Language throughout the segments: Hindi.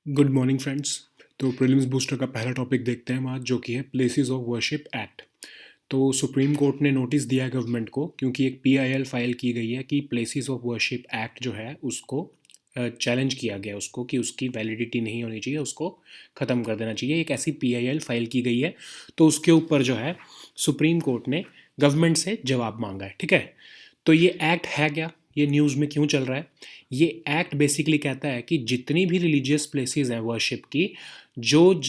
Good morning friends. तो प्रीलिम्स बूस्टर का पहला टॉपिक देखते हैं हम आज, जो कि है प्लेसेस ऑफ वर्शिप एक्ट। तो सुप्रीम कोर्ट ने नोटिस दिया है गवर्नमेंट को, क्योंकि एक पीआईएल फाइल की गई है कि प्लेसेस ऑफ वर्शिप एक्ट जो है उसको चैलेंज किया गया उसको कि उसकी वैलिडिटी नहीं होनी चाहिए, उसको ख़त्म कर देना चाहिए। एक ऐसी पीआईएल फाइल की गई है, तो उसके ऊपर जो है सुप्रीम कोर्ट ने गवर्नमेंट से जवाब मांगा है। ठीक है, तो ये एक्ट है क्या, ये न्यूज़ में क्यों चल रहा है? ये एक्ट बेसिकली कहता है कि जितनी भी रिलीजियस प्लेसेस हैं वर्शिप की, जो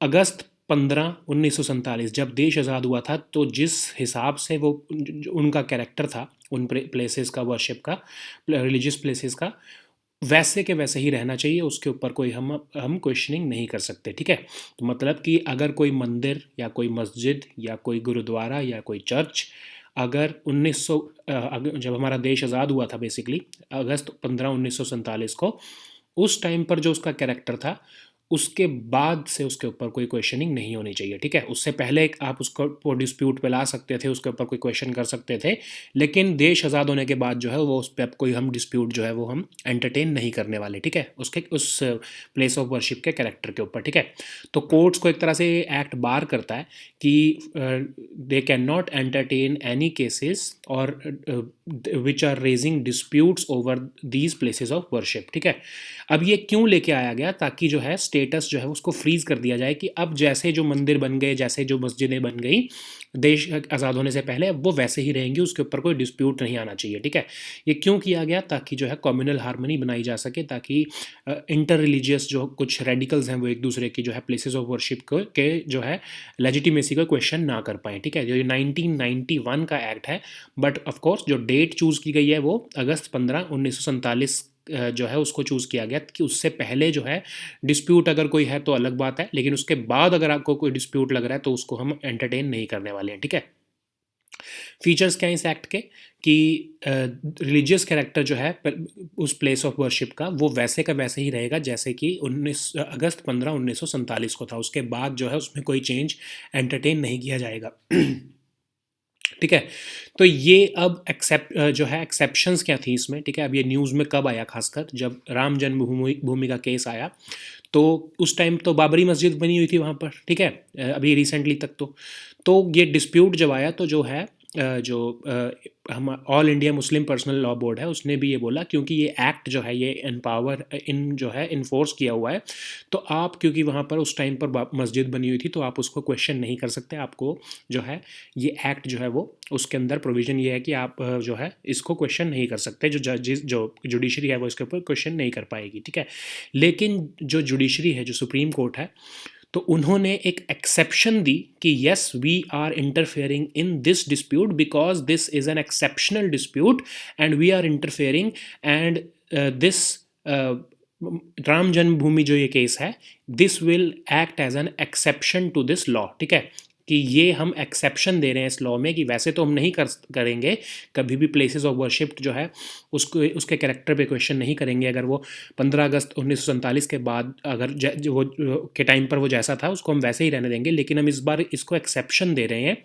अगस्त 15 1947 जब देश आज़ाद हुआ था, तो जिस हिसाब से वो उनका कैरेक्टर था उन प्लेसेस का, वर्शिप का, रिलीजियस प्लेसेस का, वैसे के वैसे ही रहना चाहिए। उसके ऊपर कोई हम क्वेश्चनिंग नहीं कर सकते। ठीक है, तो मतलब कि अगर कोई मंदिर या कोई मस्जिद या कोई गुरुद्वारा या कोई चर्च, अगर 1900 जब हमारा देश आज़ाद हुआ था बेसिकली अगस्त 15 1947 को, उस टाइम पर जो उसका कैरेक्टर था, उसके बाद से उसके ऊपर कोई क्वेश्चनिंग नहीं होनी चाहिए। ठीक है, उससे पहले आप उसको डिस्प्यूट पे ला सकते थे, उसके ऊपर कोई क्वेश्चन कर सकते थे, लेकिन देश आज़ाद होने के बाद जो है वो उस पर कोई हम डिस्प्यूट जो है वो हम एंटरटेन नहीं करने वाले। ठीक है, उसके उस प्लेस ऑफ वर्शिप के कैरेक्टर के ऊपर। ठीक है, तो कोर्ट्स को एक तरह से एक्ट बार करता है कि they can not entertain any cases और which are raising disputes over these places of worship. ठीक है, अब ये क्यों लेके आया गया? ताकि जो है स्टेटस जो है उसको फ्रीज कर दिया जाए कि अब जैसे जो मंदिर बन गए, जैसे जो मस्जिदें बन गई देश आज़ाद होने से पहले, अब वो वैसे ही रहेंगी, उसके ऊपर कोई डिस्प्यूट नहीं आना चाहिए। ठीक है, ये क्यों किया गया? ताकि जो है कम्युनल हार्मनी बनाई जा सके, ताकि इंटर रिलीजियस जो कुछ रेडिकल्स हैं वो एक दूसरे की जो है प्लेसेस ऑफ वर्शिप को के जो है लेजिटिमेसी को क्वेश्चन ना कर पाएँ। ठीक है, जो ये 1991 का एक्ट है, बट ऑफ कोर्स जो डेट चूज़ की गई है वो अगस्त 15 1947 जो है उसको चूज़ किया गया, कि उससे पहले जो है डिस्प्यूट अगर कोई है तो अलग बात है, लेकिन उसके बाद अगर आपको कोई डिस्प्यूट लग रहा है तो उसको हम एंटरटेन नहीं करने वाले हैं। ठीक है, फीचर्स क्या हैं इस एक्ट के? कि रिलीजियस कैरेक्टर जो है उस प्लेस ऑफ वर्शिप का, वो वैसे का वैसे ही रहेगा जैसे कि 19 को था। उसके बाद जो है उसमें कोई चेंज एंटरटेन नहीं किया जाएगा। ठीक है, तो ये अब एक्सेप्ट जो है एक्सेप्शंस क्या थी इसमें? ठीक है, अब ये न्यूज़ में कब आया? खासकर जब राम जन्मभूमि भूमि का केस आया, तो उस टाइम तो बाबरी मस्जिद बनी हुई थी वहाँ पर। ठीक है, अभी रिसेंटली तक तो ये डिस्प्यूट जब आया तो जो है जो हम all India Muslim personal law board है, उसने भी ये बोला, क्योंकि ये एक्ट जो है ये एम्पावर इन जो है इन्फोर्स किया हुआ है, तो आप क्योंकि वहाँ पर उस टाइम पर मस्जिद बनी हुई थी, तो आप उसको क्वेश्चन नहीं कर सकते। आपको जो है ये एक्ट जो है वो, उसके अंदर प्रोविज़न ये है कि आप जो है इसको क्वेश्चन नहीं कर सकते, जो जजेस जो जुडिशरी है वो इसके ऊपर क्वेश्चन नहीं कर पाएगी। ठीक है, लेकिन जो जुडिशरी है, जो सुप्रीम कोर्ट है, तो उन्होंने एक एक्सेप्शन दी कि yes, we are interfering in this dispute because this is an exceptional dispute and we are interfering and this Ram Janmabhoomi जो ये केस है, this will act as an exception to this law. ठीक है, कि ये हम एक्सेप्शन दे रहे हैं इस लॉ में, कि वैसे तो हम नहीं करेंगे कभी भी प्लेसेस ऑफ वर्शिप जो है उसको उसके कैरेक्टर पे क्वेश्चन नहीं करेंगे, अगर वो 15 अगस्त 1947 के बाद अगर वो के टाइम पर वो जैसा था उसको हम वैसे ही रहने देंगे, लेकिन हम इस बार इसको एक्सेप्शन दे रहे हैं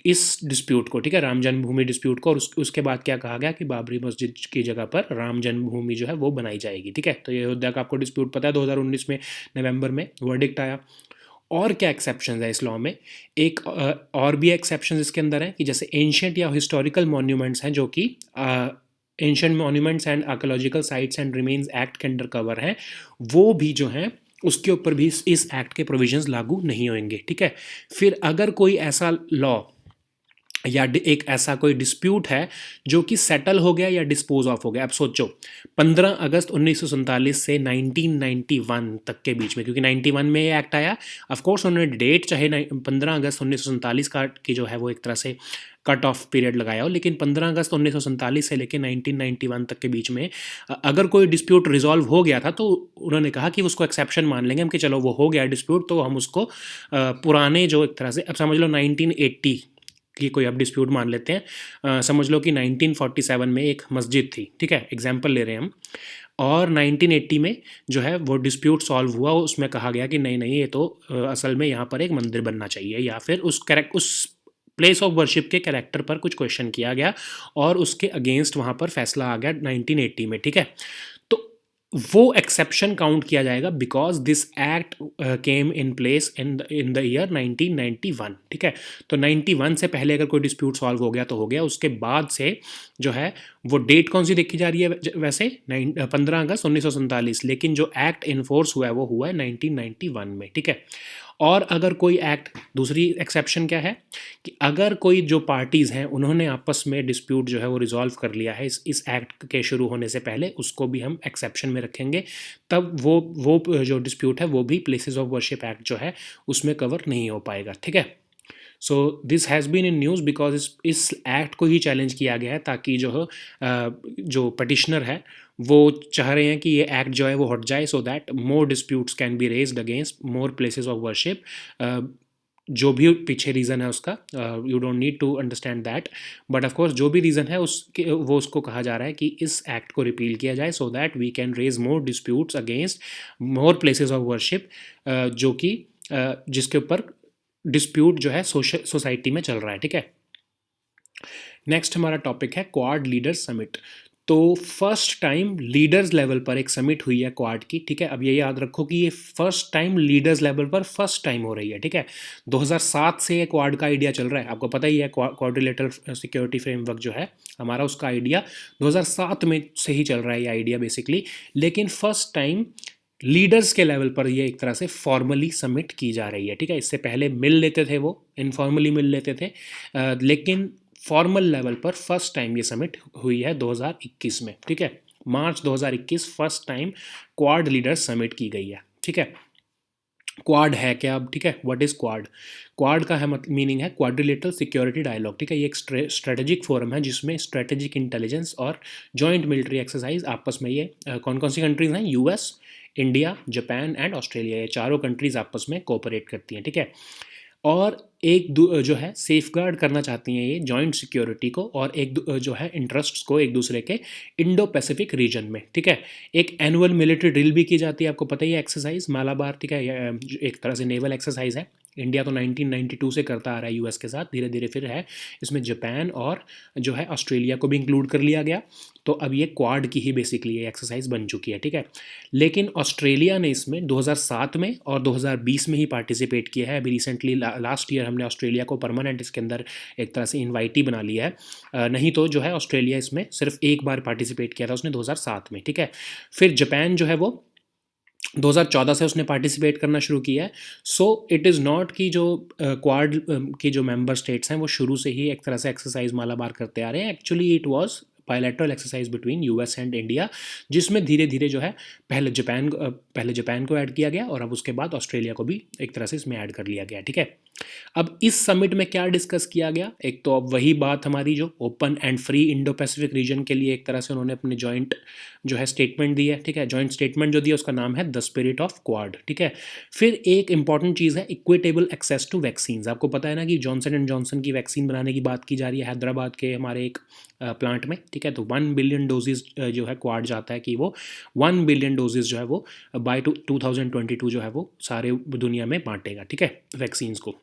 इस डिस्प्यूट को। ठीक है, राम जन्मभूमि डिस्प्यूट को। और उसके बाद क्या कहा गया कि बाबरी मस्जिद की जगह पर राम जन्मभूमि जो है वो बनाई जाएगी। ठीक है, तो ये अयोध्या का आपको डिस्प्यूट पता है, 2019 में नवंबर में वर्डिक्ट आया। और क्या एक्सेप्शन है इस लॉ में? एक और भी एक्सेप्शन इसके अंदर है कि जैसे एंशियंट या हिस्टोरिकल मॉन्यूमेंट्स हैं, जो कि ancient monuments and archaeological sites and remains act के अंडर कवर हैं, वो भी जो हैं उसके ऊपर भी इस एक्ट के प्रोविजंस लागू नहीं होंगे। ठीक है, फिर अगर कोई ऐसा लॉ या एक ऐसा कोई डिस्प्यूट है जो कि सेटल हो गया या डिस्पोज ऑफ हो गया, अब सोचो 15 अगस्त 1947 से 1991 तक के बीच में, क्योंकि 91 में ये एक्ट आया, ऑफ कोर्स उन्होंने डेट चाहे 15 अगस्त 1947 का की जो है वो एक तरह से कट ऑफ पीरियड लगाया हो, लेकिन 15 अगस्त 1947 से लेकर 1991 तक के बीच में अगर कोई डिस्प्यूट रिजॉल्व हो गया था, तो उन्होंने कहा कि उसको एक्सेप्शन मान लेंगे हम, कि चलो वो हो गया डिस्प्यूट, तो हम उसको पुराने जो एक तरह से, अब समझ लो 1980 की कोई अब डिस्प्यूट मान लेते हैं, समझ लो कि 1947 में एक मस्जिद थी। ठीक है, एग्जाम्पल ले रहे हैं हम, और 1980 में जो है वो डिस्प्यूट सॉल्व हुआ, उसमें कहा गया कि नहीं नहीं, ये तो असल में यहाँ पर एक मंदिर बनना चाहिए, या फिर उस प्लेस ऑफ वर्शिप के कैरेक्टर पर कुछ क्वेश्चन किया गया और उसके अगेंस्ट वहाँ पर फैसला आ गया 1980 में। ठीक है, तो वो एक्सेप्शन काउंट किया जाएगा because this act came in place in the year 1991, ठीक है। तो 91 से पहले अगर कोई डिस्प्यूट सॉल्व हो गया तो हो गया, उसके बाद से जो है वो डेट कौन सी देखी जा रही है वैसे 15 अगस्त 1947, लेकिन जो एक्ट इन्फोर्स हुआ है वो हुआ है 1991 में, ठीक है। और अगर कोई एक्ट, दूसरी एक्सेप्शन क्या है कि अगर कोई जो पार्टीज़ हैं उन्होंने आपस में डिस्प्यूट जो है वो रिजॉल्व कर लिया है इस एक्ट के शुरू होने से पहले, उसको भी हम एक्सेप्शन में रखेंगे, तब वो जो डिस्प्यूट है वो भी प्लेसेस ऑफ वर्शिप एक्ट जो है उसमें कवर नहीं हो पाएगा, ठीक है। So this has been in news because इस एक्ट को ही चैलेंज किया गया है, ताकि जो पटिशनर है वो चाह रहे हैं कि ये एक्ट जो है वो हट जाए, so that more disputes can be raised against more places of worship. जो भी पीछे रीज़न है उसका, you don't need to understand that, but of course जो भी रीज़न है उसको कहा जा रहा है कि इस एक्ट को रिपील किया जाए, so that we can raise more disputes against more places of worship, जो कि जिसके ऊपर डिस्प्यूट जो है सोसाइटी में चल रहा है, ठीक है। नेक्स्ट हमारा टॉपिक है क्वाड लीडर्स समिट। तो फर्स्ट टाइम लीडर्स लेवल पर एक समिट हुई है क्वाड की, ठीक है। अब ये याद रखो कि ये फर्स्ट टाइम लीडर्स लेवल पर फर्स्ट टाइम हो रही है, ठीक है। 2007 से ये क्वाड का आइडिया चल रहा है, आपको पता ही है क्वाड्रिलेटरल सिक्योरिटी फ्रेमवर्क जो है हमारा, उसका आइडिया 2007 में से ही चल रहा है ये आइडिया बेसिकली, लेकिन फर्स्ट टाइम लीडर्स के लेवल पर ये एक तरह से फॉर्मली समिट की जा रही है, ठीक है। इससे पहले मिल लेते थे वो, इनफॉर्मली मिल लेते थे, लेकिन फॉर्मल लेवल पर फर्स्ट टाइम ये समिट हुई है 2021 में, ठीक है। मार्च 2021 first time quad leaders summit की गई है, ठीक है। क्वाड है क्या अब, ठीक है, व्हाट इज़ क्वाड? क्वाड का है मीनिंग है क्वाड्रिलेटरल सिक्योरिटी डायलॉग, ठीक है। ये एक स्ट्रेटेजिक फोरम है जिसमें स्ट्रेटेजिक इंटेलिजेंस और जॉइंट मिलिट्री एक्सरसाइज आपस में, ये कौन कौन सी कंट्रीज़ हैं, US, India, Japan and Australia, ये चारों कंट्रीज़ आपस में कोऑपरेट करती हैं, ठीक है। और एक जो है सेफ गार्ड करना चाहती हैं ये जॉइंट सिक्योरिटी को और जो है इंटरेस्ट्स को एक दूसरे के इंडो पैसिफिक रीजन में, ठीक है। एक एनुअल मिलिट्री ड्रिल भी की जाती है, आपको पता ही है, एक्सरसाइज मालाबार, ठीक है। एक तरह से नेवल एक्सरसाइज है, इंडिया तो 1992 से करता आ रहा है यूएस के साथ, धीरे धीरे फिर है इसमें जापान और जो है ऑस्ट्रेलिया को भी इंक्लूड कर लिया गया, तो अब ये क्वाड की ही बेसिकली ये एक्सरसाइज बन चुकी है, ठीक है। लेकिन ऑस्ट्रेलिया ने इसमें 2007 में और 2020 में ही पार्टिसिपेट किया है। अभी रिसेंटली लास्ट ईयर हमने ऑस्ट्रेलिया को परमानेंट इसके अंदर एक तरह से इन्वाइटी बना लिया है, नहीं तो जो है ऑस्ट्रेलिया इसमें सिर्फ एक बार पार्टिसिपेट किया था उसने 2007 में, ठीक है। फिर जापान जो है वो 2014 से उसने पार्टिसिपेट करना शुरू किया है। सो इट इज़ नॉट कि जो क्वाड की जो मेंबर स्टेट्स हैं वो शुरू से ही एक तरह से एक्सरसाइज मालाबार करते आ रहे हैं। Actually it was bilateral exercise between US and India, जिसमें धीरे धीरे जो है पहले जापान को ऐड किया गया और अब उसके बाद ऑस्ट्रेलिया को भी एक तरह से इसमें ऐड कर लिया गया, ठीक है। अब इस समिट में क्या डिस्कस किया गया, एक तो अब वही बात हमारी जो open and free Indo Pacific region के लिए एक तरह से उन्होंने अपने जॉइंट जो है स्टेटमेंट दी है, ठीक है। जॉइंट स्टेटमेंट जो दिया उसका नाम है द स्पिरिट ऑफ क्वाड, ठीक है। फिर एक इंपॉर्टेंट चीज़ है इक्विटेबल एक्सेस टू वैक्सीन। आपको पता है ना कि जॉनसन एंड जॉनसन की वैक्सीन बनाने की बात की जा रही है हैदराबाद के हमारे एक प्लांट में, ठीक है। तो 1 बिलियन डोजेज जो है क्वाड जाता है कि वो 1 बिलियन डोजेज जो है वो बाय 2022 जो है वो सारे दुनिया में बांटेगा, ठीक है, वैक्सीन्स को।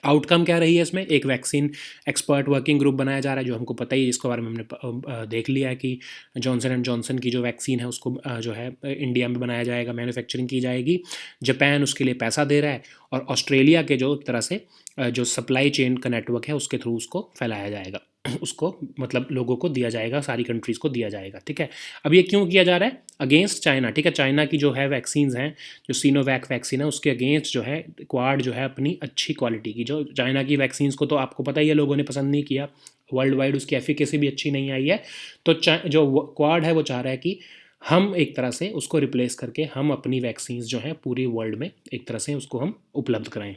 आउटकम क्या रही है इसमें, एक वैक्सीन एक्सपर्ट वर्किंग ग्रुप बनाया जा रहा है, जो हमको पता ही, जिसके बारे में हमने देख लिया है कि जॉनसन एंड जॉनसन की जो वैक्सीन है उसको जो है इंडिया में बनाया जाएगा, मैन्युफैक्चरिंग की जाएगी। जापान उसके लिए पैसा दे रहा है और ऑस्ट्रेलिया के जो तरह से जो सप्लाई चेन का नेटवर्क है उसके थ्रू उसको फैलाया जाएगा, उसको मतलब लोगों को दिया जाएगा, सारी कंट्रीज़ को दिया जाएगा, ठीक है। अब ये क्यों किया जा रहा है, अगेंस्ट चाइना, ठीक है। चाइना की जो है वैक्सीन्स हैं, जो सीनोवैक वैक्सीन है उसके अगेंस्ट जो है क्वाड जो है अपनी अच्छी क्वालिटी की, जो चाइना की वैक्सीन्स को तो आपको पता ही है लोगों ने पसंद नहीं किया, वर्ल्ड वाइड उसकी एफिकेसी भी अच्छी नहीं आई है। तो जो क्वाड है वो चाह रहा है कि हम एक तरह से उसको रिप्लेस करके हम अपनी वैक्सीन्स जो हैं पूरी वर्ल्ड में एक तरह से उसको हम उपलब्ध कराएं।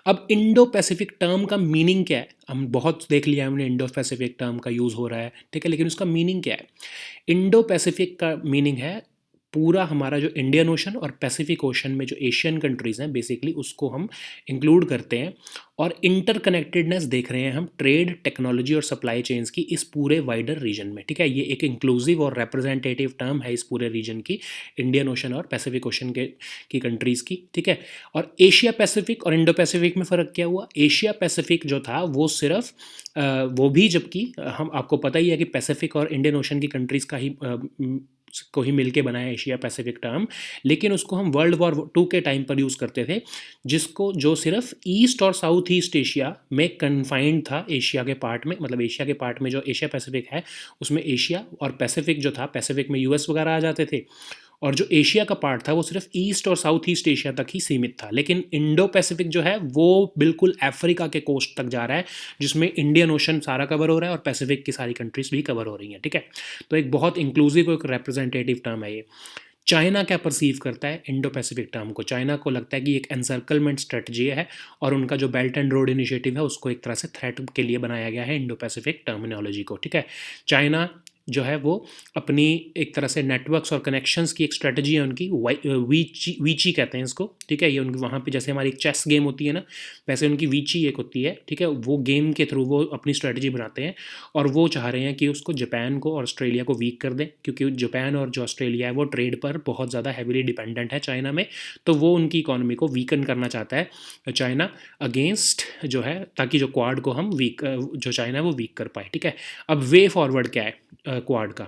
अब इंडो पैसिफिक टर्म का मीनिंग क्या है, हम बहुत देख लिया हमने इंडो पैसिफिक टर्म का यूज़ हो रहा है, ठीक है, लेकिन उसका मीनिंग क्या है? इंडो पैसिफिक का मीनिंग है पूरा हमारा जो इंडियन ओशन और पैसिफिक ओशन में जो एशियन कंट्रीज़ हैं बेसिकली उसको हम इंक्लूड करते हैं, और इंटरकनेक्टेडनेस देख रहे हैं हम ट्रेड, टेक्नोलॉजी और सप्लाई चेन्स की इस पूरे वाइडर रीजन में, ठीक है। ये एक इंक्लूसिव और रिप्रेजेंटेटिव टर्म है इस पूरे रीजन की, इंडियन ओशन और पैसिफिक ओशन की कंट्रीज़ की, ठीक है। और एशिया पैसिफिक और इंडो पैसिफिक में फ़र्क क्या हुआ, एशिया पैसिफिक जो था वो सिर्फ वो भी, जबकि हम आपको पता ही है कि पैसिफिक और इंडियन ओशन की कंट्रीज़ का ही को ही मिलके बनाया एशिया पैसिफिक टर्म, लेकिन उसको हम वर्ल्ड वॉर 2 के टाइम पर यूज़ करते थे, जिसको जो सिर्फ ईस्ट और साउथ ईस्ट एशिया में कन्फाइंड था, एशिया के पार्ट में, मतलब एशिया के पार्ट में जो एशिया पैसिफिक है उसमें एशिया और पैसिफिक जो था, पैसिफिक में यूएस वगैरह आ जाते थे, और जो एशिया का पार्ट था वो सिर्फ ईस्ट और साउथ ईस्ट एशिया तक ही सीमित था। लेकिन इंडो पैसिफिक जो है वो बिल्कुल अफ्रीका के कोस्ट तक जा रहा है, जिसमें इंडियन ओशन सारा कवर हो रहा है और पैसिफिक की सारी कंट्रीज भी कवर हो रही हैं, ठीक है। तो एक बहुत इंक्लूसिव, एक रिप्रेजेंटेटिव टर्म है ये। चाइना क्या परसीव करता है इंडो पैसिफिक टर्म को? चाइना को लगता है कि एक एनसर्कलमेंट स्ट्रेटजी है, और उनका जो बेल्ट एंड रोड इनिशिएटिव है उसको एक तरह से थ्रेट के लिए बनाया गया है इंडो पैसिफिक टर्मिनोलॉजी को, ठीक है। चाइना जो है वो अपनी एक तरह से नेटवर्क्स और कनेक्शंस की एक स्ट्रेटजी है उनकी, वीची कहते हैं इसको, ठीक है। ये उनकी वहाँ पे जैसे हमारी चेस गेम होती है ना, वैसे उनकी वीची एक होती है, ठीक है। वो गेम के थ्रू वो अपनी स्ट्रेटजी बनाते हैं, और वो चाह रहे हैं कि उसको जापान को और ऑस्ट्रेलिया को वीक कर दें, क्योंकि जापान और जो ऑस्ट्रेलिया है वो ट्रेड पर बहुत ज़्यादा हैवीली डिपेंडेंट है चाइना में, तो वो उनकी इकोनॉमी को वीकन करना चाहता है चाइना अगेंस्ट जो है, ताकि जो क्वाड को हम वीक, जो चाइना है वो वीक कर पाए, ठीक है। अब वे फॉरवर्ड क्या है क्वाड का,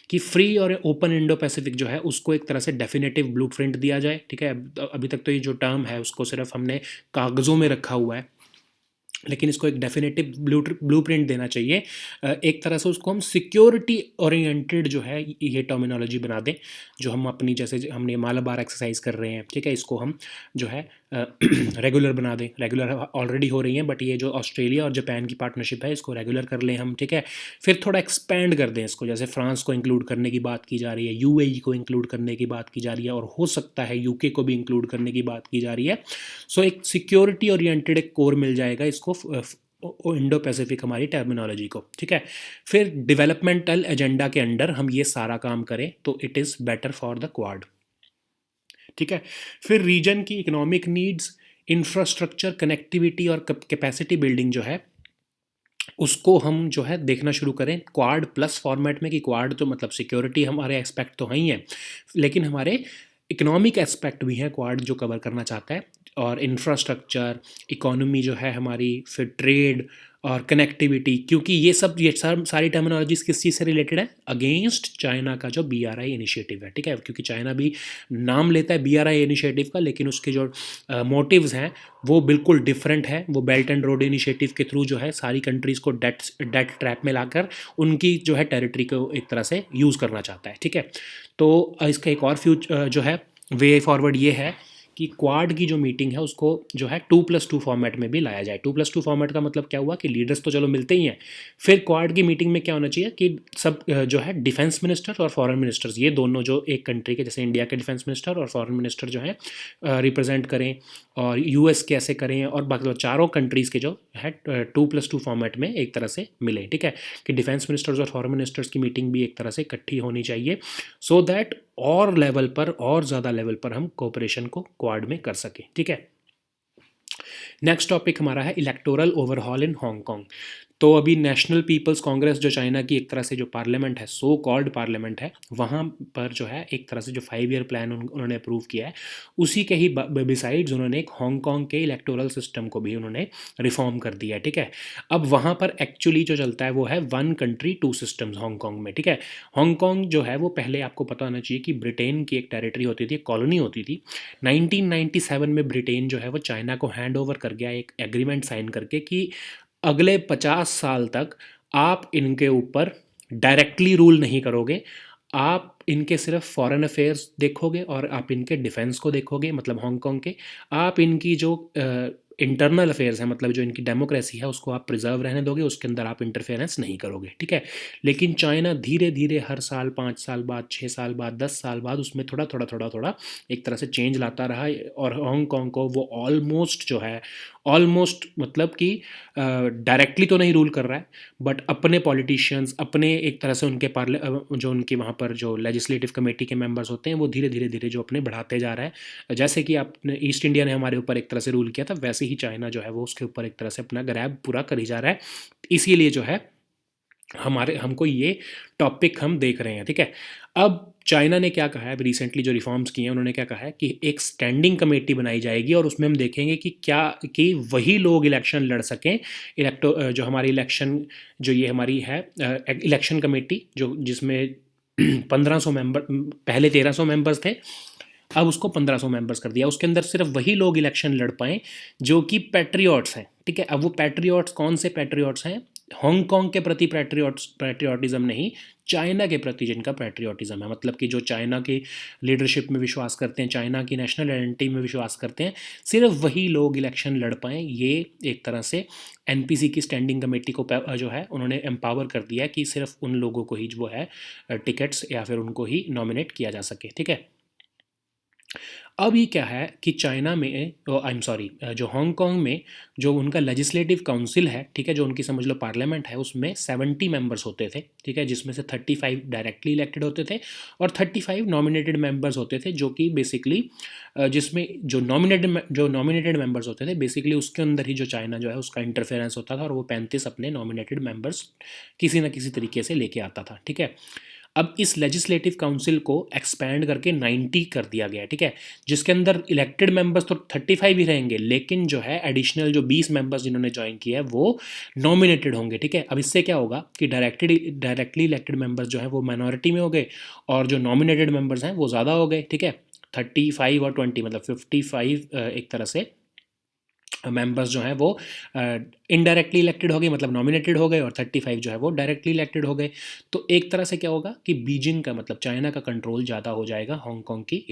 कि फ्री और ओपन इंडो पैसिफिक जो है उसको एक तरह से डेफिनेटिव ब्लूप्रिंट दिया जाए, ठीक है। अभी तक तो ये जो टर्म है उसको सिर्फ हमने कागज़ों में रखा हुआ है, लेकिन इसको एक डेफिनेटिव ब्लूप्रिंट देना चाहिए। एक तरह से उसको हम सिक्योरिटी ओरिएंटेड जो है ये टर्मिनोलॉजी बना दें, जो हम अपनी जैसे हमने मालाबार एक्सरसाइज कर रहे हैं, ठीक है, इसको हम जो है रेगुलर बना दें। रेगुलर ऑलरेडी हो रही हैं, बट ये जो ऑस्ट्रेलिया और जापान की पार्टनरशिप है इसको रेगुलर कर लें हम, ठीक है। फिर थोड़ा एक्सपैंड कर दें इसको, जैसे फ्रांस को इंक्लूड करने की बात की जा रही है, यूएई को इंक्लूड करने की बात की जा रही है, और हो सकता है यूके को भी इंक्लूड करने की बात की जा रही है। सो एक सिक्योरिटी ओरिएंटेड एक कोर मिल जाएगा इसको इंडो पैसिफिक हमारी टर्मिनोलॉजी को, ठीक है। फिर डेवलपमेंटल एजेंडा के अंडर हम ये सारा काम करें तो it is better for the quad, ठीक है। फिर रीजन की इकोनॉमिक नीड्स, इंफ्रास्ट्रक्चर, कनेक्टिविटी और कैपेसिटी बिल्डिंग जो है उसको हम जो है देखना शुरू करें क्वाड प्लस फॉर्मेट में, कि क्वाड तो मतलब सिक्योरिटी हमारे एस्पेक्ट तो हैं, लेकिन हमारे इकोनॉमिक एस्पेक्ट भी हैं क्वाड जो कवर करना चाहता है, और इंफ्रास्ट्रक्चर, इकोनॉमी जो है हमारी, फिर ट्रेड और कनेक्टिविटी, क्योंकि ये सारी टर्मिनोलॉजीज किस चीज़ से रिलेटेड है? अगेंस्ट चाइना का जो BRI इनिशिएटिव है, ठीक है। क्योंकि चाइना भी नाम लेता है BRI इनिशिएटिव का, लेकिन उसके जो मोटिव्स हैं वो बिल्कुल डिफरेंट है। वो बेल्ट एंड रोड इनिशिएटिव के थ्रू जो है सारी कंट्रीज़ को डेट ट्रैप में लाकर उनकी जो है टेरिटरी को एक तरह से यूज़ करना चाहता है, ठीक है। तो इसका एक और जो है वे फॉरवर्ड ये है कि क्वाड की जो मीटिंग है उसको जो है 2+2 फॉर्मेट में भी लाया जाए। 2+2 फॉर्मेट का मतलब क्या हुआ कि लीडर्स तो चलो मिलते ही हैं, फिर क्वाड की मीटिंग में क्या होना चाहिए कि सब जो है डिफेंस मिनिस्टर और फॉरेन मिनिस्टर्स, ये दोनों जो एक कंट्री के, जैसे इंडिया के डिफेंस मिनिस्टर और फॉरेन मिनिस्टर जो है रिप्रेजेंट करें, और US के ऐसे करें, और बाकी चारों कंट्रीज़ के जो है 2+2 फॉर्मेट में एक तरह से मिले, ठीक है। कि डिफेंस मिनिस्टर्स और फॉरेन मिनिस्टर्स की मीटिंग भी एक तरह से इकट्ठी होनी चाहिए, सो दैट और लेवल पर, और ज़्यादा लेवल पर हम कोऑपरेशन को क्वाड में कर सकें, ठीक है। नेक्स्ट टॉपिक हमारा है इलेक्टोरल ओवरहॉल इन हांगकांग। तो अभी नेशनल पीपल्स कांग्रेस जो चाइना की एक तरह से जो पार्लियामेंट है, सो कॉल्ड पार्लियामेंट है, वहाँ पर जो है एक तरह से जो 5 ईयर प्लान उन्होंने अप्रूव किया है, उसी के ही बिसाइड्स उन्होंने एक हांगकांग के इलेक्टोरल सिस्टम को भी उन्होंने रिफॉर्म कर दिया है, ठीक है। अब वहाँ पर एक्चुअली जो चलता है वो है 1 कंट्री 2 सिस्टम्स हांगकांग में, ठीक है। हांगकांग जो है वो पहले आपको पता होना चाहिए कि ब्रिटेन की एक टेरिटरी होती थी, एक कॉलोनी होती थी। 1997 में ब्रिटेन जो है वो चाइना को हैंड ओवर कर गया एक एग्रीमेंट साइन करके कि अगले 50 साल तक आप इनके ऊपर डायरेक्टली रूल नहीं करोगे, आप इनके सिर्फ फॉरेन अफेयर्स देखोगे और आप इनके डिफेंस को देखोगे, मतलब हांगकांग के। आप इनकी जो इंटरनल अफेयर्स हैं, मतलब जो इनकी डेमोक्रेसी है, उसको आप प्रिजर्व रहने दोगे, उसके अंदर आप इंटरफेरेंस नहीं करोगे, ठीक है। लेकिन चाइना धीरे धीरे हर साल 5 साल बाद, 6 साल बाद, 10 साल बाद उसमें थोड़ा थोड़ा थोड़ा थोड़ा एक तरह से चेंज लाता रहा, और हांगकांग को वो ऑलमोस्ट जो है, ऑलमोस्ट मतलब कि डायरेक्टली तो नहीं रूल कर रहा है, बट अपने पॉलिटिशियंस, अपने एक तरह से उनके जो उनके वहाँ पर जो लेजिस्लेटिव कमेटी के मेंबर्स होते हैं, वो धीरे धीरे धीरे जो अपने बढ़ाते जा रहा है। जैसे कि आपने ईस्ट इंडिया ने हमारे ऊपर एक तरह से रूल किया था, वैसे ही चाइना जो है वो उसके ऊपर एक तरह से अपना ग्रैब पूरा करी जा रहा है। इसीलिए जो है हमको ये टॉपिक हम देख रहे हैं, ठीक है। अब चाइना ने क्या कहा है, रिसेंटली जो रिफॉर्म्स किए हैं उन्होंने क्या कहा है कि एक स्टैंडिंग कमेटी बनाई जाएगी, और उसमें हम देखेंगे कि क्या कि वही लोग इलेक्शन लड़ सकें। जो हमारी इलेक्शन जो ये हमारी है इलेक्शन कमेटी, जो जिसमें 1500 मेंबर, पहले 1300 मेंबर्स थे, अब उसको 1500 मेंबर्स कर दिया। उसके अंदर सिर्फ वही लोग इलेक्शन लड़ पाए जो कि पैट्रियट्स हैं, ठीक है। अब वो पैट्रियट्स कौन से पैट्रियट्स हैं? हांगकांग के प्रति पैट्रियटिज्म नहीं, चाइना के प्रति जिनका पैट्रियटिज्म है, मतलब कि जो चाइना की लीडरशिप में विश्वास करते हैं, चाइना की नेशनल आइडेंटिटी में विश्वास करते हैं, सिर्फ वही लोग इलेक्शन लड़ पाएँ। ये एक तरह से एनपीसी की स्टैंडिंग कमेटी को जो है उन्होंने एम्पावर कर दिया कि सिर्फ उन लोगों को ही वो है टिकट्स या फिर उनको ही नॉमिनेट किया जा सके, ठीक है। अब ये क्या है कि चाइना में, आई एम सॉरी, जो हांगकांग में जो उनका लेजिस्लेटिव काउंसिल है, ठीक है, जो उनकी समझ लो पार्लियामेंट है, उसमें 70 मेंबर्स होते थे, ठीक है, जिसमें से 35 डायरेक्टली इलेक्टेड होते थे और 35 नॉमिनेटेड मेंबर्स होते थे, जो कि बेसिकली जिसमें जो नॉमिनेटेड मेंबर्स होते थे बेसिकली उसके अंदर ही जो चाइना जो है उसका इंटरफेरेंस होता था और वो 35 अपने नॉमिनेटेड मेंबर्स किसी ना किसी तरीके से लेके आता था, ठीक है। अब इस लेजिस्लेटिव काउंसिल को एक्सपैंड करके 90 कर दिया गया, ठीक है, जिसके अंदर इलेक्टेड मेंबर्स तो 35 ही रहेंगे, लेकिन जो है एडिशनल जो 20 मेंबर्स जिन्होंने ज्वाइन किया है वो नॉमिनेटेड होंगे, ठीक है। अब इससे क्या होगा कि डायरेक्टली इलेक्टेड मेंबर्स जो है वो माइनॉरिटी में हो गए और जो नॉमिनेटेड मेंबर्स हैं वो ज़्यादा हो गए, ठीक है। 35 और 20 मतलब 55 एक तरह से मेंबर्स जो हैं वो इनडायरेक्टली इलेक्टेड हो गए, मतलब नॉमिनेटेड हो गए, और 35 जो है वो डायरेक्टली इलेक्टेड हो गए। तो एक तरह से क्या होगा कि बीजिंग का मतलब चाइना का कंट्रोल ज़्यादा हो जाएगा हांगकांग की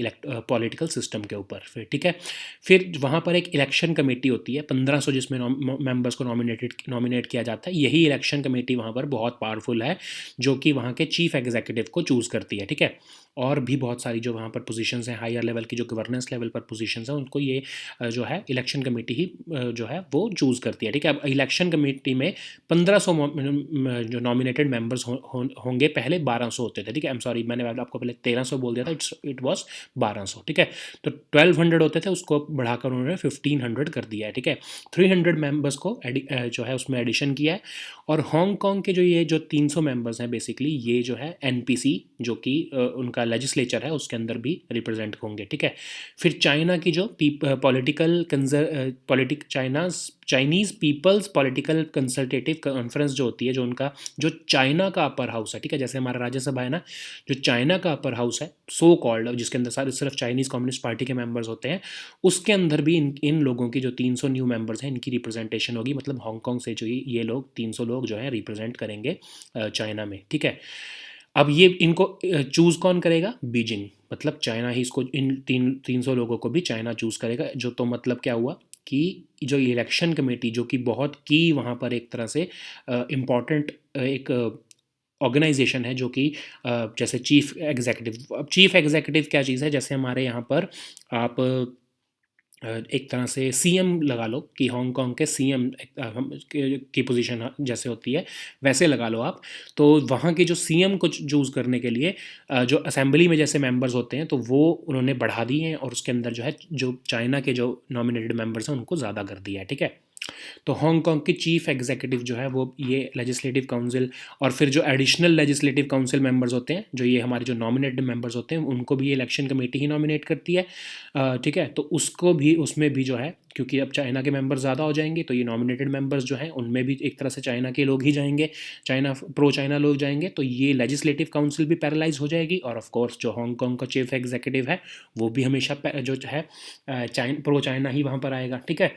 पॉलिटिकल सिस्टम के ऊपर, फिर ठीक है। फिर वहाँ पर एक इलेक्शन कमेटी होती है 1500 जिसमें मेंबर्स को नॉमिनेट किया जाता है। यही इलेक्शन कमेटी वहाँ पर बहुत पावरफुल है, जो कि वहाँ के चीफ एग्जीक्यूटिव को चूज़ करती है, ठीक है। और भी बहुत सारी जो वहाँ पर पोजीशंस हैं, हायर लेवल की जो गवर्नेंस लेवल पर पोजीशंस हैं, उनको ये जो है इलेक्शन कमेटी ही जो है वो चूज़ करती है, ठीक है। अब इलेक्शन कमेटी में 1500 जो नॉमिनेटेड मेंबर्स होंगे, पहले 1200 होते थे, ठीक है। आई एम सॉरी, मैंने आपको पहले 1300 बोल दिया था, इट वॉज 1200, ठीक है। तो 1200 होते थे, उसको बढ़ाकर उन्होंने 1500 कर दिया है, ठीक है। 300 मेंबर्स को जो है उसमें एडिशन किया है। और हांगकांग के जो 300 मेंबर्स हैं बेसिकली ये जो है एनपीसी जो कि उनका लेजिस्लेचर है उसके अंदर भी रिप्रेजेंट होंगे, ठीक है। फिर चाइना की जो Chinese people's political consultative conference जो होती है, जो उनका जो चाइना का अपर हाउस है, ठीक है, जैसे हमारा राज्यसभा है ना, जो चाइना का अपर हाउस है सो कॉल्ड, जिसके अंदर सारे सिर्फ चाइनीज़ कम्युनिस्ट पार्टी के मेंबर्स होते हैं, उसके अंदर भी इन लोगों की जो 300 न्यू मेंबर्स हैं इनकी रिप्रेजेंटेशन होगी। मतलब हांगकांग से जो ये लोग 300 लोग जो हैं रिप्रेजेंट करेंगे चाइना में, ठीक है। अब ये इनको चूज़ कौन करेगा? बीजिंग, मतलब चाइना ही इसको इन 300 लोगों को भी चाइना चूज़ करेगा। जो तो मतलब क्या हुआ कि जो इलेक्शन कमेटी जो कि बहुत की वहाँ पर एक तरह से इम्पॉर्टेंट एक ऑर्गेनाइजेशन है, जो कि जैसे चीफ एग्जीक्यूटिव। अब चीफ एग्जीक्यूटिव क्या चीज़ है? जैसे हमारे यहाँ पर आप एक तरह से सीएम लगा लो कि हांगकांग के सीएम की पोजीशन जैसे होती है वैसे लगा लो आप। तो वहाँ के जो सीएम को चूज़ करने के लिए जो असेंबली में जैसे मेंबर्स होते हैं तो वो उन्होंने बढ़ा दिए हैं, और उसके अंदर जो है जो चाइना के जो नॉमिनेटेड मेंबर्स हैं उनको ज़्यादा कर दिया है, ठीक है। तो हांगकांग की चीफ एग्जीक्यूटिव जो है वो ये लेजिस्लेटिव काउंसिल, और फिर जो एडिशनल लेजिस्लेटिव काउंसिल मेंबर्स होते हैं, जो ये हमारे जो नॉमिनेटेड मेंबर्स होते हैं, उनको भी ये इलेक्शन कमेटी ही नॉमिनेट करती है, ठीक है। तो उसको भी उसमें भी जो है, क्योंकि अब चाइना के मेंबर्स ज़्यादा हो जाएंगे तो ये नॉमिनेटेड मेंबर्स जो हैं उनमें भी एक तरह से चाइना के लोग ही जाएंगे, प्रो चाइना लोग जाएंगे, तो ये लेजिस्लेटिव काउंसिल भी पैरालाइज हो जाएगी। और ऑफ कोर्स जो हांगकांग का चीफ एग्जीक्यूटिव है वो भी हमेशा जो है प्रो चाइना ही वहाँ पर आएगा, ठीक है।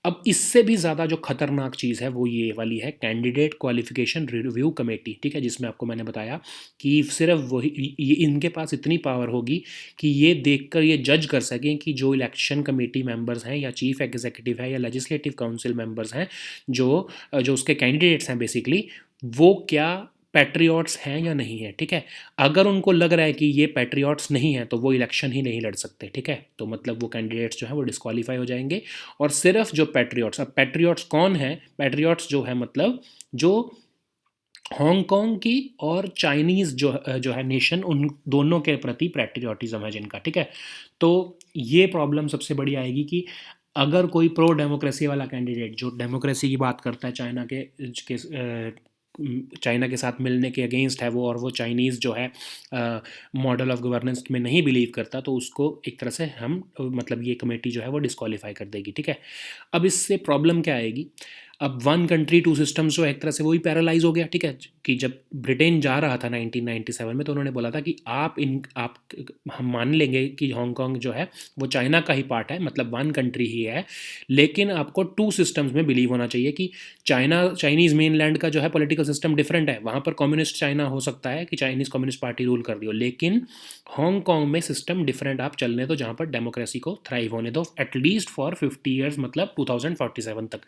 अब इससे भी ज़्यादा जो खतरनाक चीज़ है वो ये वाली है, कैंडिडेट क्वालिफिकेशन रिव्यू कमेटी, ठीक है, जिसमें आपको मैंने बताया कि सिर्फ वही ये इनके पास इतनी पावर होगी कि ये देखकर ये जज कर सकें कि जो इलेक्शन कमेटी मेंबर्स हैं या चीफ एग्जीक्यूटिव है या लेजिस्लेटिव काउंसिल मेंबर्स हैं, जो जो उसके कैंडिडेट्स हैं बेसिकली, वो क्या पैट्रियट्स हैं या नहीं है, ठीक है। अगर उनको लग रहा है कि ये पैट्रियट्स नहीं है तो वो इलेक्शन ही नहीं लड़ सकते, ठीक है। तो मतलब वो कैंडिडेट्स जो है वो डिस्क्वालीफाई हो जाएंगे। और सिर्फ जो पैट्रियट्स, अब पैट्रियट्स कौन है? पैट्रियट्स जो है मतलब जो हांगकांग की और चाइनीज़ जो है नेशन, उन दोनों के प्रति पैट्रियटिज्म है जिनका, ठीक है। तो ये प्रॉब्लम सबसे बड़ी आएगी कि अगर कोई प्रो डेमोक्रेसी वाला कैंडिडेट जो डेमोक्रेसी की बात करता है, चाइना के साथ मिलने के अगेंस्ट है वो, और वो चाइनीज़ जो है मॉडल ऑफ गवर्नेंस में नहीं बिलीव करता, तो उसको एक तरह से हम मतलब ये कमेटी जो है वो डिस्क्वालीफाई कर देगी, ठीक है। अब इससे प्रॉब्लम क्या आएगी? अब वन कंट्री टू सिस्टम्स जो एक तरह से वही पैरालाइज हो गया, ठीक है, कि जब ब्रिटेन जा रहा था 1997 में तो उन्होंने बोला था कि आप हम मान लेंगे कि हांगकांग जो है वो चाइना का ही पार्ट है, मतलब वन कंट्री ही है, लेकिन आपको टू सिस्टम्स में बिलीव होना चाहिए कि चाइनीज़ मेनलैंड का जो है पॉलिटिकल सिस्टम डिफरेंट है, वहाँ पर कम्युनिस्ट चाइना हो सकता है कि चाइनीज़ कम्युनिस्ट पार्टी रूल कर रही हो, लेकिन हांगकांग में सिस्टम डिफरेंट आप चलने दो, जहाँ पर डेमोक्रेसी को थ्राइव होने दो एटलीस्ट फॉर 50 ईयर्स, मतलब 2047 तक।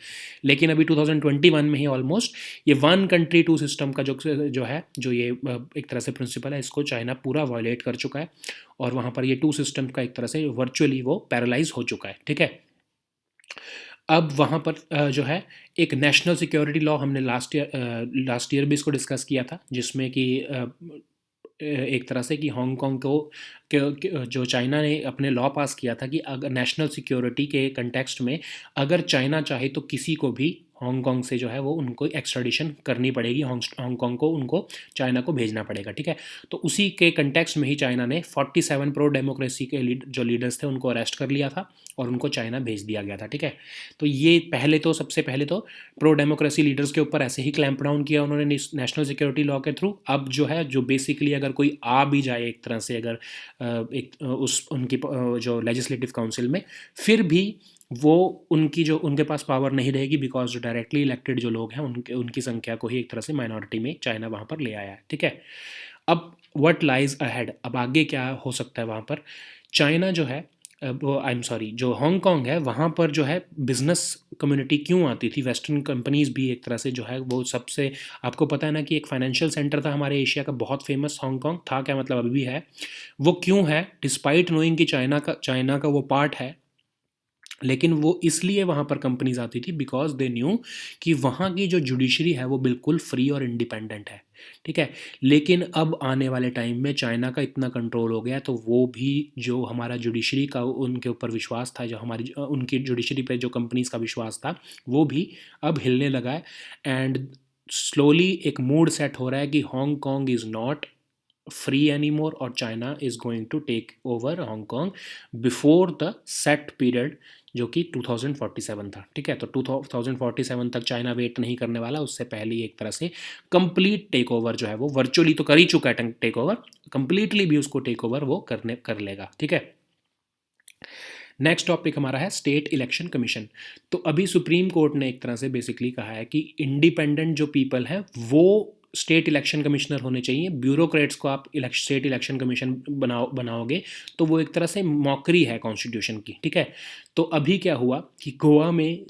लेकिन अभी 2021 में ही ऑलमोस्ट ये वन कंट्री टू सिस्टम का जो है जो ये एक तरह से प्रिंसिपल है, इसको चाइना पूरा वायलेट कर चुका है, और वहाँ पर ये टू सिस्टम का एक तरह से वर्चुअली वो पैरालाइज हो चुका है, ठीक है। अब वहाँ पर जो है एक नेशनल सिक्योरिटी लॉ, हमने लास्ट ईयर भी इसको डिस्कस किया था, जिसमें कि एक तरह से कि हांगकांग को जो चाइना ने अपने लॉ पास किया था कि अगर नेशनल सिक्योरिटी के कंटेक्स्ट में अगर चाइना चाहे तो किसी को भी हांगकांग से जो है वो उनको एक्स्ट्राडिशन करनी पड़ेगी, हांगकांग को उनको चाइना को भेजना पड़ेगा, ठीक है। तो उसी के कंटेक्स्ट में ही चाइना ने 47 प्रो डेमोक्रेसी के जो लीडर्स थे उनको अरेस्ट कर लिया था और उनको चाइना भेज दिया गया था, ठीक है। तो ये सबसे पहले तो प्रो डेमोक्रेसी लीडर्स के ऊपर ऐसे ही क्लैंप डाउन किया उन्होंने नेशनल सिक्योरिटी लॉ के थ्रू। अब जो है जो बेसिकली अगर कोई आ भी जाए एक तरह से अगर उनकी जो लेजिस्लेटिव काउंसिल में, फिर भी वो उनके पास पावर नहीं रहेगी, बिकॉज जो डायरेक्टली इलेक्टेड जो लोग हैं उनकी संख्या को ही एक तरह से माइनॉरिटी में चाइना वहाँ पर ले आया है, ठीक है। अब व्हाट लाइज अहेड, अब आगे क्या हो सकता है वहाँ पर। चाइना जो है वो जो हांगकांग है वहाँ पर जो है बिजनेस कम्युनिटी क्यों आती थी, वेस्टर्न कंपनीज भी एक तरह से जो है वो सबसे, आपको पता है ना कि एक फाइनेंशियल सेंटर था हमारे एशिया का बहुत फेमस, हांगकांग था क्या, मतलब अभी भी है। वो क्यों है, डिस्पाइट नोइंग कि चाइना का वो पार्ट है, लेकिन वो इसलिए वहाँ पर कंपनीज आती थी बिकॉज दे न्यू कि वहाँ की जो जुडिशरी है वो बिल्कुल फ्री और इंडिपेंडेंट है, ठीक है। लेकिन अब आने वाले टाइम में चाइना का इतना कंट्रोल हो गया तो वो भी जो हमारा जुडिशरी का उनके ऊपर विश्वास था, जो हमारी उनकी जुडिशरी पे जो कंपनीज का विश्वास था, वो भी अब हिलने लगा है। एंड स्लोली एक मूड सेट हो रहा है कि Hong Kong is not free any more और China is going to take over Hong Kong before the set period जो कि 2047 था, ठीक है। तो 2047 तक चाइना वेट नहीं करने वाला, उससे पहले ही एक तरह से कंप्लीट टेक ओवर जो है वो वर्चुअली तो कर ही चुका है, टेक ओवर कंप्लीटली भी उसको टेक ओवर वो कर लेगा, ठीक है। नेक्स्ट टॉपिक हमारा है स्टेट इलेक्शन कमीशन। तो अभी सुप्रीम कोर्ट ने एक तरह से बेसिकली कहा है कि इंडिपेंडेंट जो पीपल हैं वो स्टेट इलेक्शन कमिश्नर होने चाहिए। ब्यूरोक्रेट्स को आप स्टेट इलेक्शन कमीशन बनाओगे तो वो एक तरह से मॉकरी है कॉन्स्टिट्यूशन की, ठीक है। तो अभी क्या हुआ कि गोवा में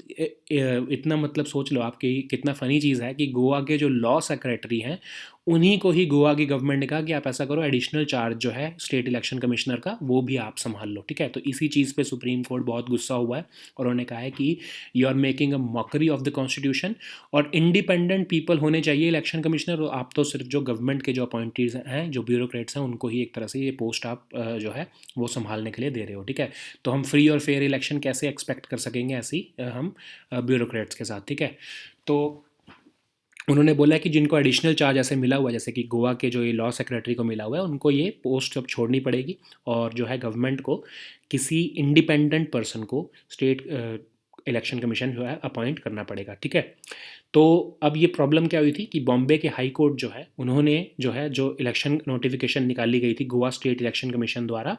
इतना, मतलब सोच लो आपकी कितना फ़नी चीज़ है कि गोवा के जो लॉ सेक्रेटरी हैं उन्हीं को ही गोवा की गवर्नमेंट ने कहा कि आप ऐसा करो, एडिशनल चार्ज जो है स्टेट इलेक्शन कमिश्नर का वो भी आप संभाल लो, ठीक है। तो इसी चीज़ पे सुप्रीम कोर्ट बहुत गुस्सा हुआ है और उन्होंने कहा है कि you are making a mockery of the constitution, और इंडिपेंडेंट पीपल होने चाहिए इलेक्शन कमिश्नर, और आप तो सिर्फ जो गवर्नमेंट के जो अपॉइंटीज हैं, जो ब्यूरोक्रेट्स हैं, उनको ही एक तरह से ये पोस्ट आप जो है वो संभालने के लिए दे रहे हो, ठीक है। तो हम फ्री और फेयर इलेक्शन कैसे एक्सपेक्ट कर सकेंगे ऐसी हम ब्यूरोक्रेट्स के साथ, ठीक है। तो उन्होंने बोला कि जिनको एडिशनल चार्ज ऐसे मिला हुआ है, जैसे कि गोवा के जो ये लॉ सेक्रेटरी को मिला हुआ है, उनको ये पोस्ट अब छोड़नी पड़ेगी और जो है गवर्नमेंट को किसी इंडिपेंडेंट पर्सन को स्टेट इलेक्शन कमीशन जो है अपॉइंट करना पड़ेगा, ठीक है। तो अब ये प्रॉब्लम क्या हुई थी कि बॉम्बे के हाई कोर्ट जो है उन्होंने जो इलेक्शन नोटिफिकेशन निकाली गई थी गोवा स्टेट इलेक्शन कमीशन द्वारा,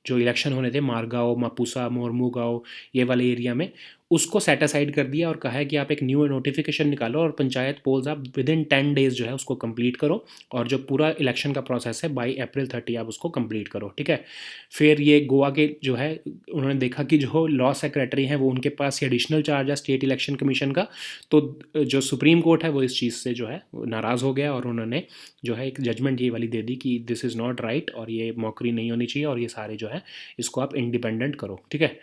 जो इलेक्शन होने थे मारगांव, मापुसा, मोरमुगांव ये वाले एरिया में, उसको सेट असाइड कर दिया और कहा है कि आप एक न्यू नोटिफिकेशन निकालो और पंचायत पोल्स आप विद इन 10 डेज़ जो है उसको कंप्लीट करो, और जो पूरा इलेक्शन का प्रोसेस है बाई अप्रैल 30 आप उसको कंप्लीट करो, ठीक है। फिर ये गोवा के जो है उन्होंने देखा कि जो लॉ सेक्रेटरी हैं वो उनके पास एडिशनल चार्ज है स्टेट इलेक्शन कमीशन का, तो जो सुप्रीम कोर्ट है वो इस चीज़ से जो है नाराज़ हो गया और उन्होंने जो है एक जजमेंट ये वाली दे दी कि दिस इज़ नॉट राइट और ये मौकरी नहीं होनी चाहिए और ये सारे जो है इसको आप इंडिपेंडेंट करो, ठीक है।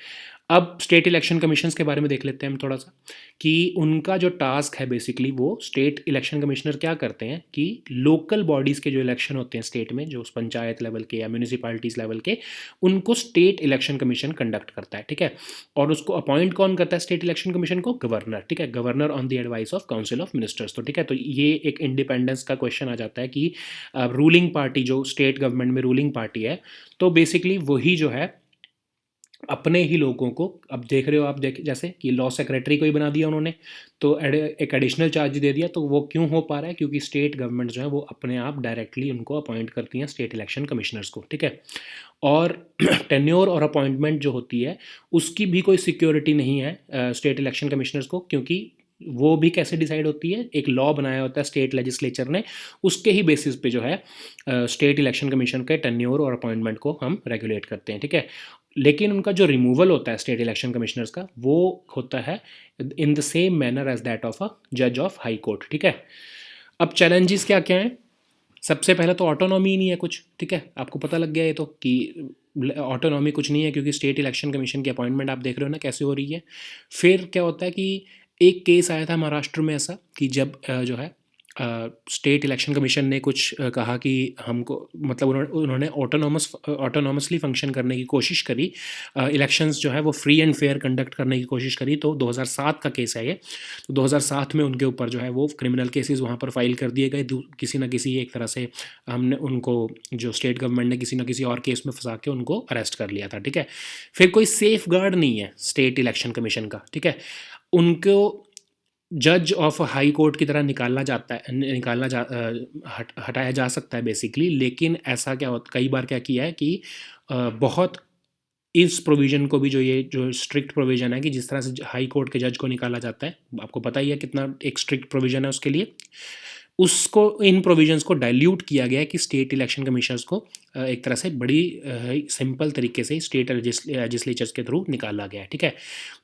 अब स्टेट इलेक्शन कमीशंस के बारे में देख लेते हैं हम थोड़ा सा कि उनका जो टास्क है बेसिकली वो स्टेट इलेक्शन कमिश्नर क्या करते हैं कि लोकल बॉडीज़ के जो इलेक्शन होते हैं स्टेट में, जो पंचायत लेवल के या म्यूनिसिपैलिटीज़ लेवल के, उनको स्टेट इलेक्शन कमीशन कंडक्ट करता है, ठीक है। और उसको अपॉइंट कौन करता है स्टेट इलेक्शन कमीशन को? गवर्नर, ठीक है। Governor on the advice of council of ministers, तो ठीक है। तो ये एक इंडिपेंडेंस का क्वेश्चन आ जाता है कि रूलिंग पार्टी जो स्टेट गवर्नमेंट में रूलिंग पार्टी है, तो बेसिकली वही जो है अपने ही लोगों को, अब देख रहे हो आप, देख जैसे कि लॉ सेक्रेटरी को ही बना दिया उन्होंने, तो एक एडिशनल चार्ज दे दिया। तो वो क्यों हो पा रहा है? क्योंकि स्टेट गवर्नमेंट जो है वो अपने आप डायरेक्टली उनको अपॉइंट करती हैं, स्टेट इलेक्शन कमिश्नर्स को, ठीक है। और टेन्योर और अपॉइंटमेंट जो होती है उसकी भी कोई सिक्योरिटी नहीं है स्टेट इलेक्शन कमिश्नर्स को, क्योंकि वो भी कैसे डिसाइड होती है? एक लॉ बनाया होता है स्टेट लेजिस्लेचर ने, उसके ही बेसिस पे जो है स्टेट इलेक्शन कमीशन के टेन्योर और अपॉइंटमेंट को हम रेगुलेट करते हैं, ठीक है। लेकिन उनका जो रिमूवल होता है स्टेट इलेक्शन कमिश्नर्स का, वो होता है in the same manner as that of a जज ऑफ हाई कोर्ट, ठीक है। अब चैलेंजेस क्या क्या हैं? सबसे पहले तो ऑटोनॉमी ही नहीं है कुछ, ठीक है, आपको पता लग गया ये तो कि ऑटोनॉमी कुछ नहीं है, क्योंकि स्टेट इलेक्शन कमीशन की अपॉइंटमेंट आप देख रहे हो ना कैसे हो रही है। फिर क्या होता है कि एक केस आया था महाराष्ट्र में ऐसा कि जब जो है स्टेट इलेक्शन कमीशन ने कुछ कहा कि हमको, मतलब उन्होंने ऑटोनॉमसली फंक्शन करने की कोशिश करी, इलेक्शंस जो है वो फ्री एंड फेयर कंडक्ट करने की कोशिश करी। तो 2007 का केस है ये। तो 2007 में उनके ऊपर जो है वो क्रिमिनल केसेस वहाँ पर फाइल कर दिए गए, किसी ना किसी एक तरह से हमने उनको, जो स्टेट गवर्नमेंट ने किसी ना किसी और केस में फंसा के उनको अरेस्ट कर लिया था, ठीक है। फिर कोई सेफ गार्ड नहीं है स्टेट इलेक्शन कमीशन का, ठीक है। उनको जज ऑफ हाई कोर्ट की तरह निकालना जाता है, हटाया जा सकता है बेसिकली। लेकिन ऐसा क्या होता, कई बार क्या किया है कि बहुत इस प्रोविज़न को भी, जो ये जो स्ट्रिक्ट प्रोविज़न है कि जिस तरह से हाई कोर्ट के जज को निकाला जाता है, आपको पता ही है कितना एक स्ट्रिक्ट प्रोविज़न है उसके लिए, उसको, इन प्रोविजंस को डाइल्यूट किया गया है कि स्टेट इलेक्शन कमीशनर्स को एक तरह से बड़ी सिंपल तरीके से स्टेट लेजिस्लेचर्स के थ्रू निकाला गया है, ठीक है।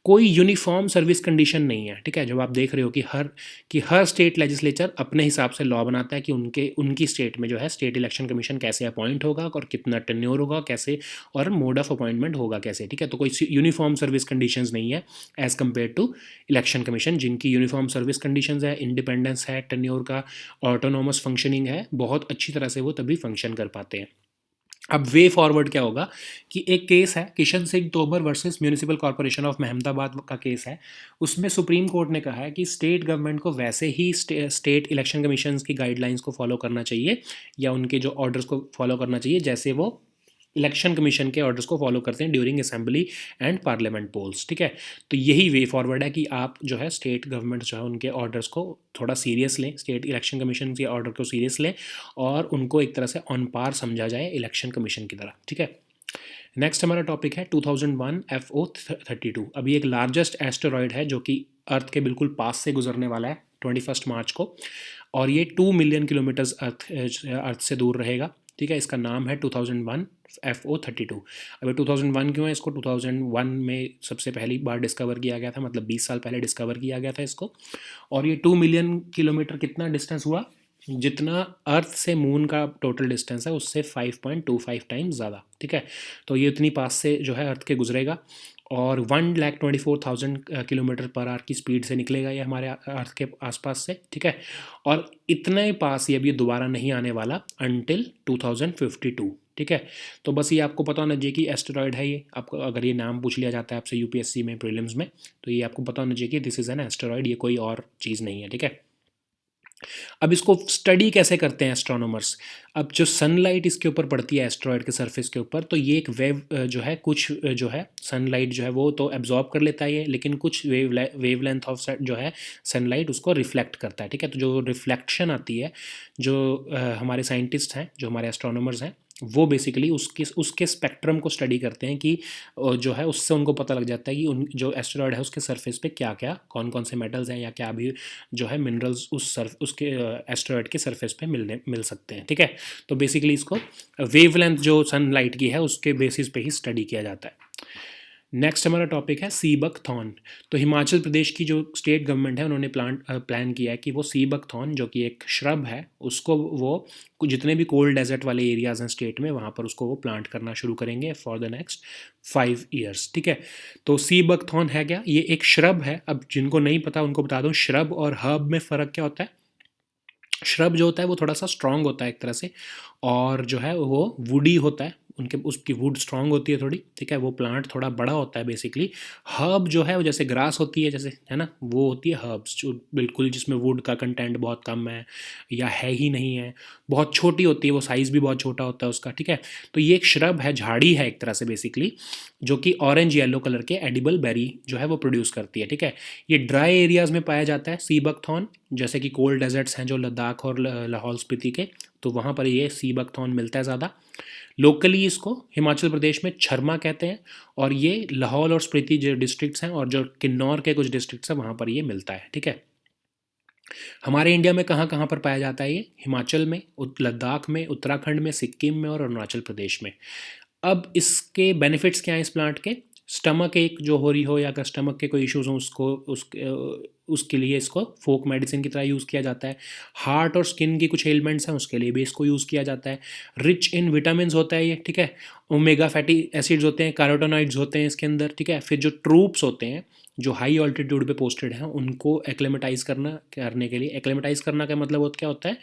कोई यूनिफॉर्म सर्विस कंडीशन नहीं है, ठीक है। जब आप देख रहे हो कि हर स्टेट लेजिस्लेचर अपने हिसाब से लॉ बनाता है कि उनकी स्टेट में जो है स्टेट इलेक्शन कमीशन कैसे अपॉइंट होगा और कितना टेन्योर होगा कैसे, और मोड ऑफ अपॉइंटमेंट होगा कैसे, ठीक है। तो कोई यूनिफॉर्म सर्विस कंडीशंस नहीं है as compare to election commission, जिनकी यूनिफॉर्म सर्विस कंडीशंस है, इंडिपेंडेंस है टेन्योर का, ऑटोनॉमस फंक्शनिंग है, बहुत अच्छी तरह से वो तभी फंक्शन कर पाते हैं। अब वे फॉरवर्ड क्या होगा कि एक केस है Kishan Singh Tomar versus municipal corporation of Mahmudabad का केस है। उसमें सुप्रीम कोर्ट ने कहा है कि स्टेट गवर्नमेंट को वैसे ही स्टेट इलेक्शन कमीशन की गाइडलाइंस को फॉलो करना चाहिए, या उनके जो ऑर्डर्स को फॉलो करना चाहिए, जैसे वो इलेक्शन कमीशन के ऑर्डर्स को फॉलो करते हैं during assembly and parliament polls, ठीक है। तो यही वे फॉरवर्ड है कि आप जो है स्टेट गवर्नमेंट जो है उनके ऑर्डर्स को थोड़ा सीरियस लें, स्टेट इलेक्शन कमीशन के ऑर्डर को सीरियस लें, और उनको एक तरह से ऑन पार समझा जाए इलेक्शन कमीशन की तरह, ठीक है। नेक्स्ट हमारा टॉपिक है 2001 FO32। अभी एक लार्जेस्ट एस्टेरॉयड है जो कि अर्थ के बिल्कुल पास से गुजरने वाला है 21 मार्च को, और ये 2 मिलियन किलोमीटर्स अर्थ से दूर रहेगा, ठीक है। इसका नाम है 2001 FO32। अभी 2001 क्यों है? इसको 2001 में सबसे पहली बार डिस्कवर किया गया था, मतलब 20 साल पहले डिस्कवर किया गया था इसको। और ये 2 मिलियन किलोमीटर कितना डिस्टेंस हुआ? जितना अर्थ से मून का टोटल डिस्टेंस है उससे 5.25 टाइम्स ज़्यादा, ठीक है। तो ये इतनी पास से जो है अर्थ के गुजरेगा, और 1,24,000 किलोमीटर पर आवर की स्पीड से निकलेगा ये हमारे अर्थ के आसपास से, ठीक है। और इतने पास ये अभी दोबारा नहीं आने वाला अनटिल 2052, ठीक है। तो बस ये आपको पता होना चाहिए कि एस्टेरॉयड है ये। आपको अगर ये नाम पूछ लिया जाता है आपसे यूपीएससी में प्रीलिम्स में, तो ये आपको पता होना चाहिए कि दिस इज़ एन एस्टेरॉयड, ये कोई और चीज़ नहीं है, ठीक है। अब इसको स्टडी कैसे करते हैं एस्ट्रोनॉमर्स? अब जो सनलाइट इसके ऊपर पड़ती है एस्ट्रॉयड के सरफेस के ऊपर, तो ये एक वेव जो है, कुछ जो है सनलाइट जो है वो तो एब्जॉर्ब कर लेता है ये, लेकिन कुछ वेवलेंथ ऑफ जो है सनलाइट उसको रिफ्लेक्ट करता है, ठीक है। तो जो रिफ्लेक्शन आती है, जो हमारे साइंटिस्ट हैं, जो हमारे एस्ट्रोनॉमर्स हैं, वो बेसिकली उसके स्पेक्ट्रम को स्टडी करते हैं कि जो है उससे उनको पता लग जाता है कि उन जो एस्टेरॉयड है उसके सरफेस पे क्या क्या, कौन कौन से मेटल्स हैं या क्या भी जो है मिनरल्स उसके एस्टेरॉयड के सरफेस पे मिल सकते हैं, ठीक है। तो बेसिकली इसको वेवलेंथ जो सनलाइट की है उसके बेसिस पे ही स्टडी किया जाता है। नेक्स्ट हमारा टॉपिक है सीबकथॉर्न। तो हिमाचल प्रदेश की जो स्टेट गवर्नमेंट है उन्होंने प्लान किया है कि वो सीबकथॉर्न, जो कि एक श्रब है, उसको वो जितने भी कोल्ड डेजर्ट वाले एरियाज़ हैं स्टेट में, वहाँ पर उसको वो प्लांट करना शुरू करेंगे फॉर द नेक्स्ट 5 ईयर्स, ठीक है। तो सीबकथॉर्न है क्या? ये एक श्रब है। अब जिनको नहीं पता उनको बता दूँ, श्रब और हर्ब में फ़र्क क्या होता है। श्रब जो होता है वो थोड़ा सा स्ट्रॉन्ग होता है एक तरह से, और जो है वो वुडी होता है, उनके उसकी वुड स्ट्रांग होती है थोड़ी, ठीक है, वो प्लांट थोड़ा बड़ा होता है बेसिकली। हर्ब जो है वो जैसे ग्रास होती है, जैसे है ना, वो होती है हर्ब्स, जो बिल्कुल जिसमें वुड का कंटेंट बहुत कम है या है ही नहीं है, बहुत छोटी होती है, वो साइज़ भी बहुत छोटा होता है उसका, ठीक है। तो ये एक श्रब है, झाड़ी है एक तरह से बेसिकली, जो कि ऑरेंज येलो कलर के एडिबल बेरी जो है वो प्रोड्यूस करती है, ठीक है। ये ड्राई एरियाज़ में पाया जाता है, सी बकथॉर्न, जैसे कि कोल्ड डेजर्ट्स हैं जो लद्दाख और लाहौल स्पीति के, तो वहाँ पर ये सी बकथॉर्न मिलता है ज़्यादा। लोकली इसको हिमाचल प्रदेश में छरमा कहते हैं, और ये लाहौल और स्पीति जो डिस्ट्रिक्ट्स हैं और जो किन्नौर के कुछ डिस्ट्रिक्ट्स हैं वहाँ पर ये मिलता है, ठीक है। हमारे इंडिया में कहाँ कहाँ पर पाया जाता है ये? हिमाचल में, लद्दाख में, उत्तराखंड में, सिक्किम में और अरुणाचल प्रदेश में। अब इसके बेनिफिट्स क्या हैं इस प्लांट के? स्टमक एक जो हो रही हो या अगर स्टमक के कोई इश्यूज हों उसके लिए इसको फोक मेडिसिन की तरह यूज़ किया जाता है। हार्ट और स्किन की कुछ एलिमेंट्स हैं उसके लिए भी इसको यूज़ किया जाता है। रिच इन विटामिन होता है ये, ठीक है। ओमेगा फैटी एसिड्स होते हैं, कैरोटीनॉइड्स होते हैं इसके अंदर, ठीक है। फिर जो ट्रूप्स होते हैं जो हाई ऑल्टीट्यूड पे पोस्टेड हैं उनको एक्लेमेटाइज करने के लिए, एक्लेमेटाइज करना का मतलब क्या होता है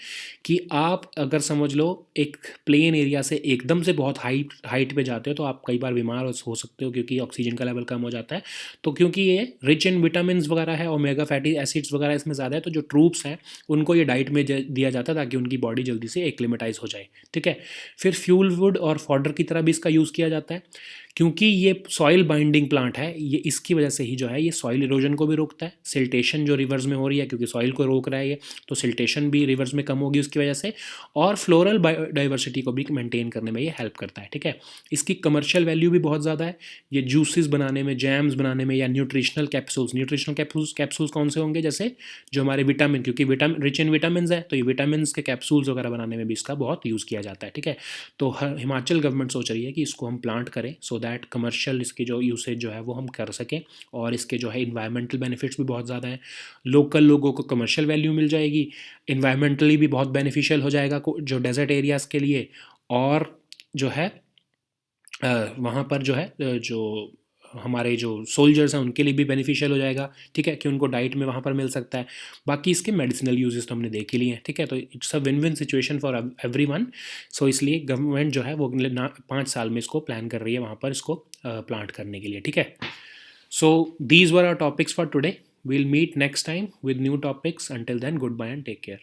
कि आप अगर समझ लो एक प्लेन एरिया से एकदम से बहुत हाइट पे जाते हो तो आप कई बार बीमार हो सकते हो क्योंकि ऑक्सीजन का लेवल कम हो जाता है। तो क्योंकि ये रिच इन विटामिन वगैरह है, ओमेगा फैटी एसिड्स वगैरह इसमें ज़्यादा है, तो जो ट्रूप्स हैं उनको ये डाइट में दिया जाता है ताकि उनकी बॉडी जल्दी से एक्लेमेटाइज हो जाए, ठीक है। फिर फ्यूल वुड और फॉडर की तरह भी इसका यूज़ किया जाता है, क्योंकि ये सॉइल बाइंडिंग प्लांट है, ये इसकी वजह से ही जो है ये सॉइल इरोजन को भी रोकता है। सिल्टेशन जो रिवर्स में हो रही है क्योंकि सॉइल को रोक रहा है ये, तो सिल्टेशन भी रिवर्स में कम होगी उसकी वजह से, और फ्लोरल बायोडाइवर्सिटी को भी मेंटेन करने में ये हेल्प करता है, ठीक है। इसकी कमर्शियल वैल्यू भी बहुत ज़्यादा है। ये जूसेस बनाने में, जैम्स बनाने में, या न्यूट्रिशनल कैप्सूल्स कौन से होंगे, जैसे जो हमारे विटामिन, क्योंकि विटामिन रिच इन विटामिन है तो ये विटामिन के कैप्सूल्स वगैरह बनाने में भी इसका बहुत यूज़ किया जाता है, ठीक है। तो हिमाचल गवर्नमेंट सोच रही है कि इसको हम प्लांट करें सो दैट कमर्शियल इसकी जो यूसेज जो है वो हम कर सकें, और इसके जो है इन्वायरमेंटल बेनिफिट्स भी बहुत ज़्यादा हैं। लोकल लोगों को कमर्शियल वैल्यू मिल जाएगी, इन्वायरमेंटली भी बहुत बेनिफिशियल हो जाएगा जो डेजर्ट एरियाज़ के लिए, और जो है वहाँ पर जो है जो हमारे जो सोल्जर्स हैं उनके लिए भी बेनिफिशियल हो जाएगा, ठीक है, कि उनको डाइट में वहाँ पर मिल सकता है। बाकी इसके मेडिसिनल यूजेस तो हमने देख ही लिए हैं, ठीक है। तो it's a win win situation for everyone. So इसलिए गवर्नमेंट जो है वो अगले 5 साल में इसको प्लान कर रही है वहाँ पर इसको प्लांट करने के लिए, ठीक है। So these were our topics for today. We'll meet next time with new topics. Until then, goodbye and take care.